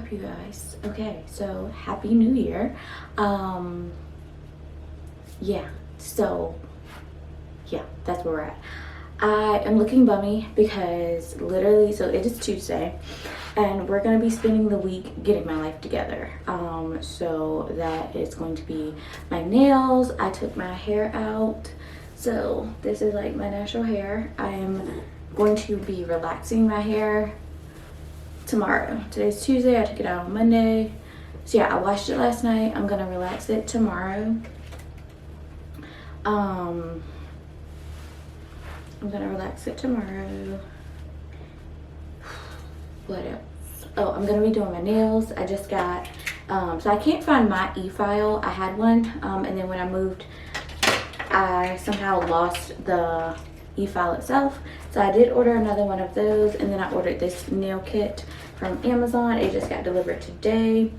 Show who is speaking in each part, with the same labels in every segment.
Speaker 1: up, you guys? Okay, so happy new year. Yeah, that's where we're at. I am looking bummy because literally, so it is Tuesday and we're gonna be spending the week getting my life together. So that is going to be my nails. I took my hair out, so this is like my natural hair. I am going to be relaxing my hair tomorrow. Today's Tuesday, I took it out on Monday. So yeah, I washed it last night. I'm gonna relax it tomorrow. I'm gonna relax it tomorrow. What else? Oh, I'm gonna be doing my nails. I just got, so I can't find my e-file. I had one, and then when I moved, I somehow lost the e-file itself. So I did order another one of those, and then I ordered this nail kit from Amazon. It just got delivered today.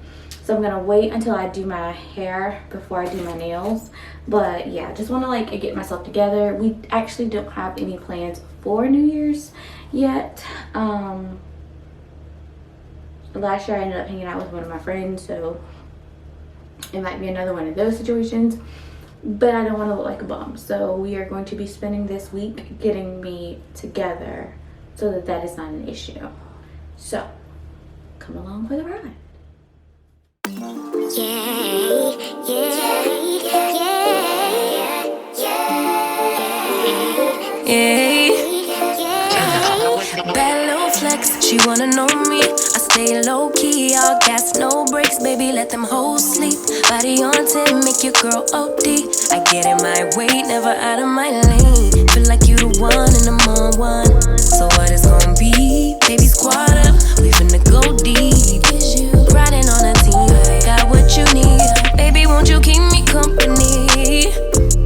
Speaker 1: So I'm gonna wait until I do my hair before I do my nails. But yeah, just wanna like get myself together. We actually don't have any plans for New Year's yet. Last year I ended up hanging out with one of my friends, so it might be another one of those situations. But I don't wanna look like a bum. So we are going to be spending this week getting me together so that that is not an issue. So come along for the ride.
Speaker 2: Bad little flex, she wanna know me. I stay low key, all gas, no brakes. Baby, let them hoes sleep. Body on 10, make your girl OD. I get in my way, never out of my lane. Feel like you the one and I'm on one. So what it's gonna be? Baby, squad up, we finna go deep. Riding on a team, got what you need. Baby, won't you keep me company?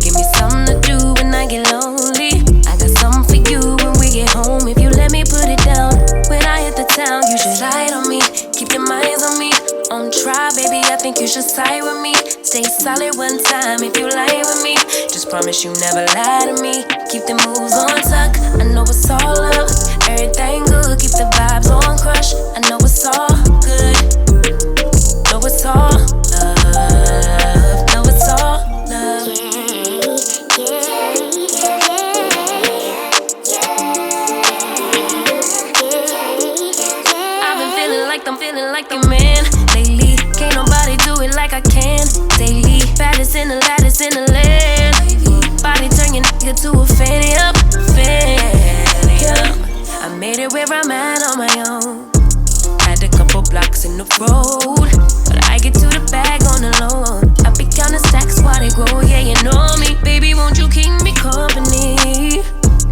Speaker 2: Give me something to do when I get lonely. I got something for you when we get home. If you let me put it down, when I hit the town, you should slide on me. Keep your minds on me. On try, baby, I think you should side with me. Stay solid one time if you lie with me. Just promise you never lie to me. Keep the moves on tuck, I know it's all up. Everything good, keep the vibes on crush. I know it's all good. Know it's all love. Know it's all love. I've been feeling like I'm feeling like the man lately. Can't nobody do it like I can daily. Baddest in the lattice in the land. Body turn your nigga to a fan up, fan up. I made it where I'm at on my own. Had a couple blocks in the road, but I get to the bag on the low. I be counting stacks while they grow, yeah, you know me. Baby, won't you keep me company?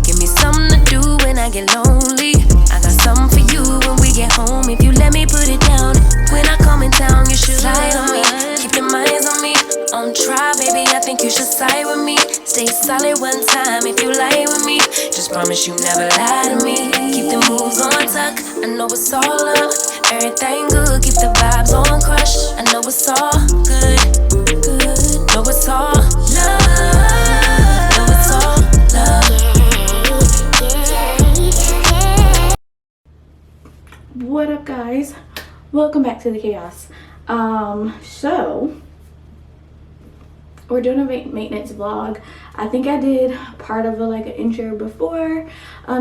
Speaker 2: Give me something to do when I get lonely. I got something for you when we get home. If you let me put it down, when I come in town, you should slide on me. Keep your minds on me. On try, baby, I think you should side with me. Stay solid one time if you lie with me. Just promise you never lie to me. Keep the moves on tuck, I know it's all up. Everything good, keep the vibes on crush. I know it's all good, good. Know it's all love. Know it's all love.
Speaker 1: What up, guys? Welcome back to the chaos. So we're doing a maintenance vlog. I think I did part of an intro before.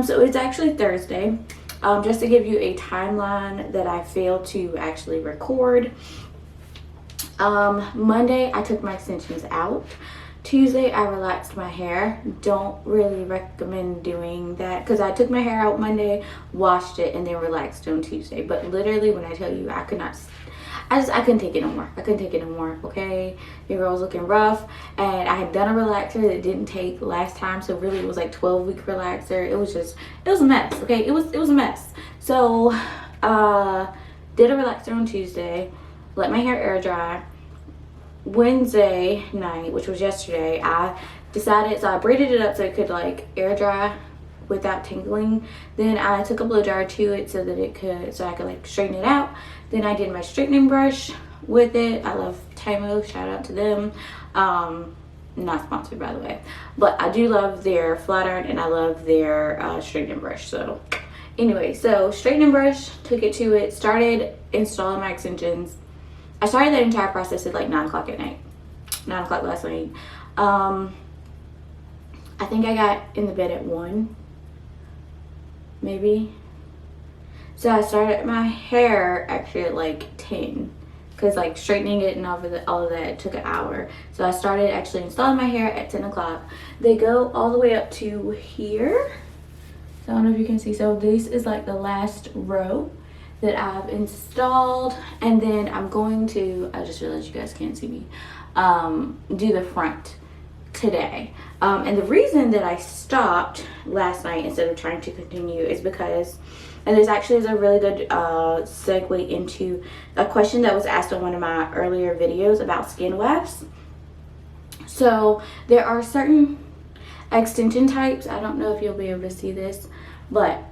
Speaker 1: So it's actually Thursday. Just to give you a timeline that I failed to actually record. Monday I took my extensions out. Tuesday I relaxed my hair. Don't really recommend doing that because I took my hair out Monday, washed it, and then relaxed on Tuesday. But literally when I tell you I could not, I couldn't take it no more. I couldn't take it no more, okay? Your girl was looking rough, and I had done a relaxer that didn't take last time, so really it was like 12-week relaxer. It was a mess, okay? It was a mess. So, did a relaxer on Tuesday, let my hair air dry. Wednesday night, which was yesterday, I decided, so I braided it up so it could air dry without tingling. Then I took a blow dryer to it so that I could straighten it out. Then I did my straightening brush with it. I love Timo, shout out to them. Not sponsored, by the way, but I do love their flat iron and I love their straightening brush. So Anyway, so straighten and brush, took it to it, started installing my extensions. I started that entire process at like 9 o'clock at night. 9 o'clock last night. I think I got in the bed at 1, maybe. So I started my hair actually at like 10, because like straightening it and all of that took an hour. So I started actually installing my hair at 10 o'clock. They go all the way up to here. So I don't know if you can see. So this is like the last row that I've installed, and then I'm going to, I just realized you guys can't see me, do the front today. And the reason that I stopped last night instead of trying to continue is because, and there's actually a really good segue into a question that was asked on one of my earlier videos about skin wefts. So there are certain extension types. I don't know if you'll be able to see this, but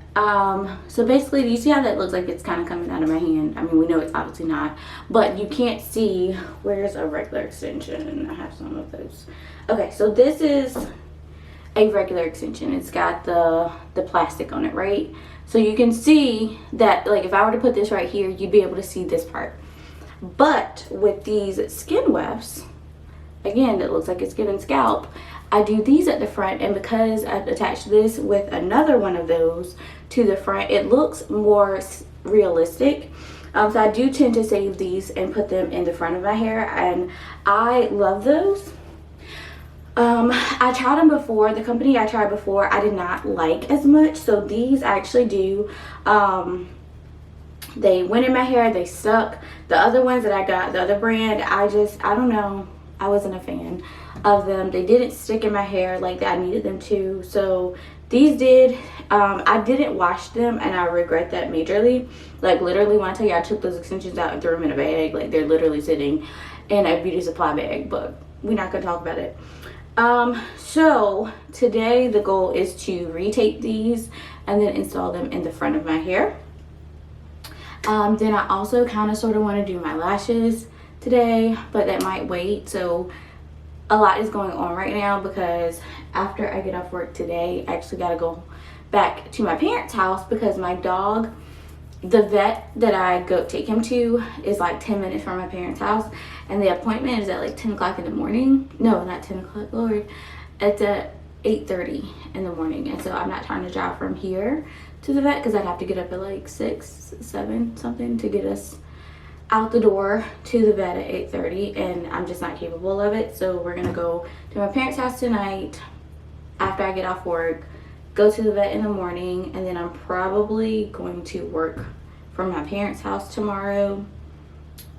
Speaker 1: so basically, do you see how that looks like it's kind of coming out of my hand? I mean, we know it's obviously not, but you can't see. Where's a regular extension? I have some of those. Okay, so this is a regular extension. It's got the plastic on it, right? So you can see that, like, if I were to put this right here, you'd be able to see this part. But with these skin wefts, again, it looks like it's giving scalp. I do these at the front, and because I've attached this with another one of those to the front, it looks more realistic. So I do tend to save these and put them in the front of my hair, and I love those. I tried them before. The company I tried before, I did not like as much. So these I actually do. They went in my hair. They stuck. The other ones that I got, the other brand, I don't know. I wasn't a fan of them. They didn't stick in my hair like that I needed them to. So these did. I didn't wash them, and I regret that majorly. Like, literally, when I tell you I took those extensions out and threw them in a bag, like, they're literally sitting in a beauty supply bag, but we're not gonna talk about it. So today the goal is to retape these and then install them in the front of my hair. Then I also kind of sort of want to do my lashes today, but that might wait. So a lot is going on right now, because after I get off work today, I actually got to go back to my parents' house because my dog, the vet that I go take him to, is like 10 minutes from my parents' house, and the appointment is at like 10 o'clock in the morning. No, not 10 o'clock, Lord. It's at 8:30 in the morning, and so I'm not trying to drive from here to the vet because I'd have to get up at like 6, 7 something to get us out the door to the vet at 8:30, and I'm just not capable of it. So we're gonna go to my parents' house tonight after I get off work, go to the vet in the morning, and then I'm probably going to work from my parents' house tomorrow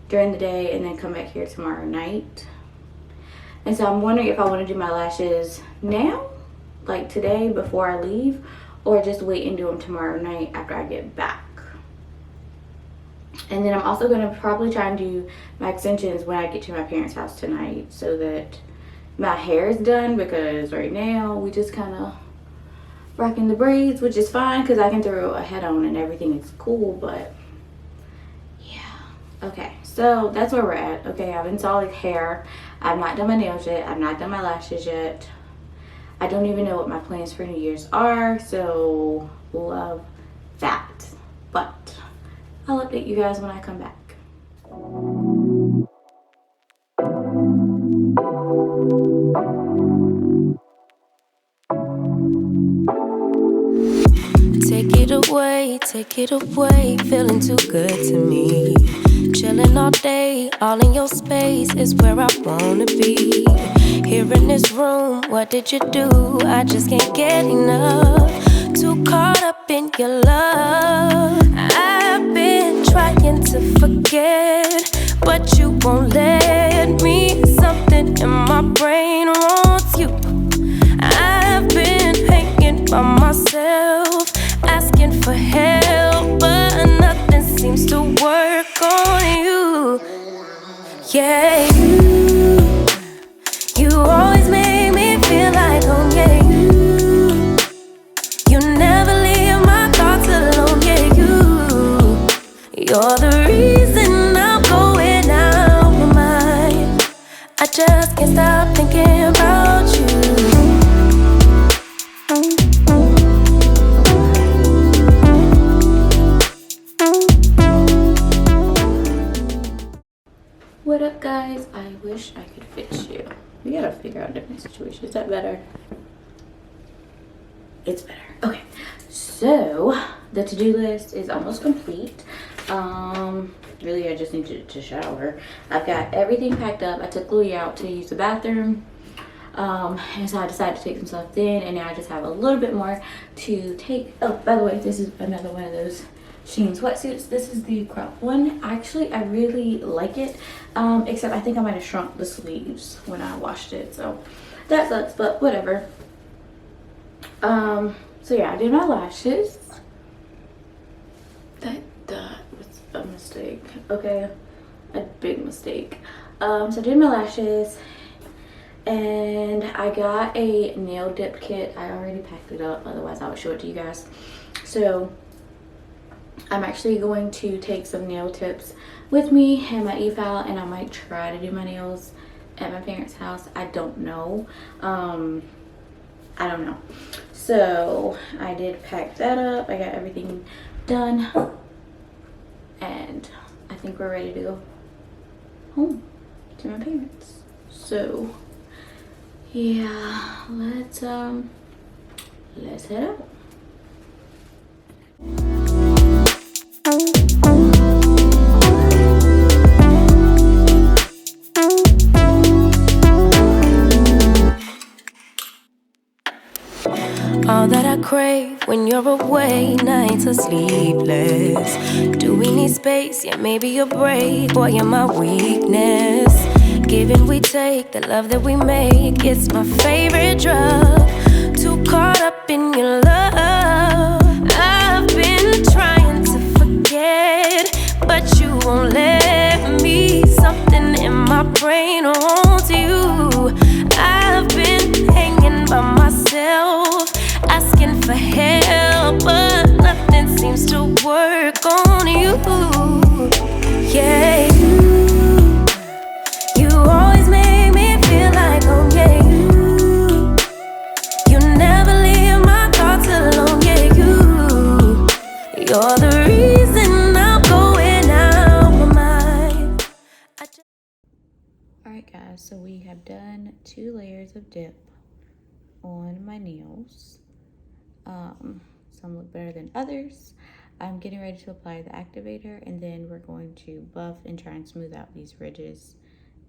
Speaker 1: during the day and then come back here tomorrow night. And so I'm wondering if I want to do my lashes now, like today before I leave, or just wait and do them tomorrow night after I get back. And then I'm also going to probably try and do my extensions when I get to my parents' house tonight, so that my hair is done, because right now we just kind of rocking the braids, which is fine because I can throw a head on and everything is cool. But yeah, okay, so that's where we're at. Okay, I've installed hair. I've not done my nails yet. I've not done my lashes yet. I don't even know what my plans for New Year's are, so love that. But I'll update you guys when I come back.
Speaker 2: Take it away, feeling too good to me. Chilling all day, all in your space is where I wanna be. Here in this room, what did you do? I just can't get enough. Too caught up in your love. I've been trying to forget, but you won't let me. Something in my brain wants you. I've been hanging by myself, asking for help, but nothing seems to work on you. Yeah, you always make me feel like home. Yeah, you never leave my thoughts alone. Yeah, you're the reason I'm going out my mind. I just can't stop thinking about you.
Speaker 1: wish I could fix you. We gotta figure out different situations. Is that better? It's better. Okay. So the to-do list is almost complete. Really I just need to shower. I've got everything packed up. I took Louis out to use the bathroom. And so I decided to take some stuff then, and now I just have a little bit more to take. Oh, by the way, this is another one of those Skin sweatsuits. This is the crop one. Actually, I really like it, except I think I might have shrunk the sleeves when I washed it, so that sucks, but whatever. So yeah, I did my lashes. That was a mistake. Okay, a big mistake. So I did my lashes, and I got a nail dip kit. I already packed it up, otherwise I would show it to you guys. So I'm actually going to take some nail tips with me and my e-file, and I might try to do my nails at my parents' house. I don't know. I don't know. So I did pack that up. I got everything done, and I think we're ready to go home to my parents. So yeah, let's head out.
Speaker 2: All that I crave when you're away, nights are sleepless. Do we need space? Yeah, maybe a break. Boy, you're my weakness. Give and we take, the love that we make, it's my favorite drug. Too caught up in your love. I've been trying to forget, but you won't let me. Something in my brain wants you. I've been hanging by myself, asking for help, but nothing seems to work on you. Yeah, you always make me feel like home. Yeah, you never leave my thoughts alone. Yeah, you're the reason I'm going out my mind.
Speaker 1: Alright guys, so we have done 2 layers of dip on my nails. Some look better than others. I'm getting ready to apply the activator, and then we're going to buff and try and smooth out these ridges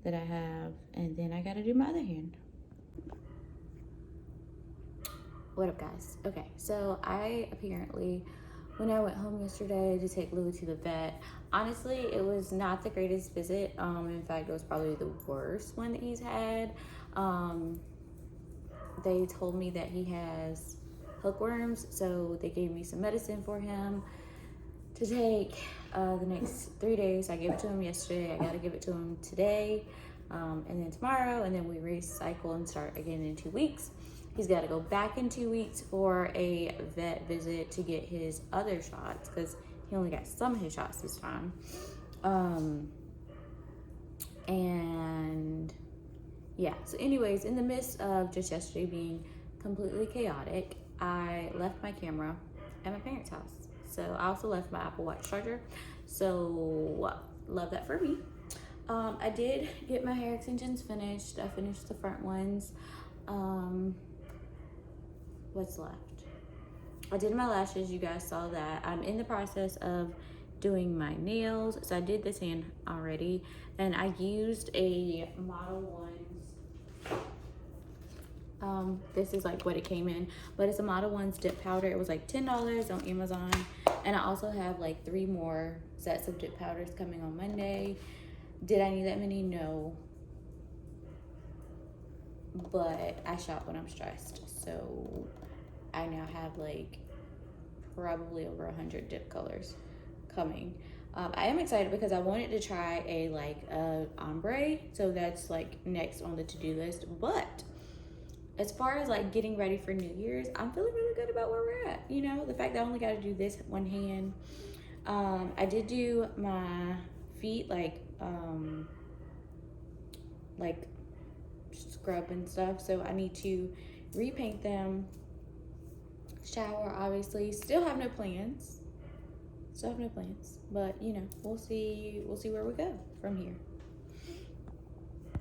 Speaker 1: that I have, and then I gotta do my other hand. What up guys? Okay, so I apparently, when I went home yesterday to take Louis to the vet, honestly it was not the greatest visit. In fact, it was probably the worst one that he's had. They told me that he has hookworms, so they gave me some medicine for him to take the next 3 days. I gave it to him yesterday. I gotta give it to him today, and then tomorrow, and then we recycle and start again in 2 weeks. He's got to go back in 2 weeks for a vet visit to get his other shots, because he only got some of his shots this time. And yeah, so anyways, in the midst of just yesterday being completely chaotic, I left my camera at my parents' house. So I also left my Apple Watch charger. So love that for me. I did get my hair extensions finished. I finished the front ones. What's left? I did my lashes. You guys saw that. I'm in the process of doing my nails. So I did this hand already, and I used a Model 1. This is like what it came in, but it's a Model 1's dip powder. It was like $10 on Amazon, and I also have like 3 more sets of dip powders coming on Monday. Did I need that many? No, but I shop when I'm stressed, so I now have like probably over 100 dip colors coming. I am excited because I wanted to try a ombre, so that's like next on the to-do list. But as far as like getting ready for New Year's, I'm feeling really good about where we're at. You know, the fact that I only got to do this one hand. I did do my feet like scrub and stuff, so I need to repaint them, shower, obviously. Still have no plans, but you know, we'll see where we go from here.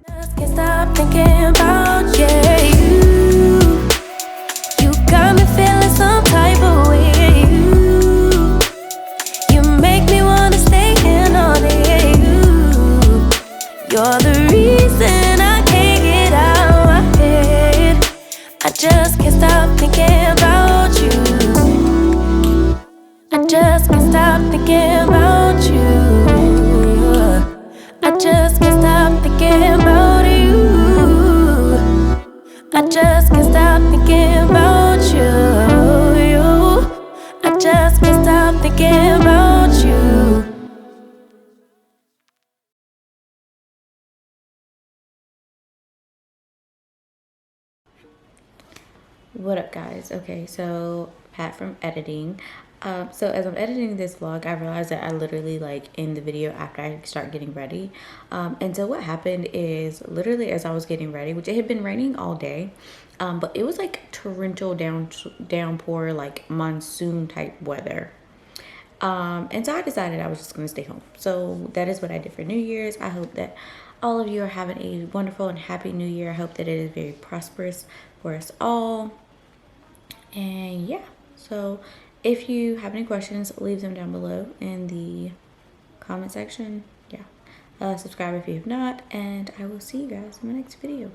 Speaker 2: Just can't stop thinking about you. You got me feeling some type of way. You make me wanna stay in all day. You're the reason I can't get out my head. I just can't stop thinking about you. I just can't stop thinking about you. I just can't stop thinking about you. I just can't stop thinking about you. I just can't stop thinking about you.
Speaker 1: What up, guys? Okay, so Pat from editing. So as I'm editing this vlog, I realized that I literally end the video after I start getting ready. And so what happened is literally as I was getting ready, which it had been raining all day, but it was like torrential downpour, like monsoon type weather. And so I decided I was just going to stay home. So that is what I did for New Year's. I hope that all of you are having a wonderful and happy New Year. I hope that it is very prosperous for us all. And yeah, so if you have any questions, leave them down below in the comment section. Yeah, subscribe if you have not, and I will see you guys in my next video.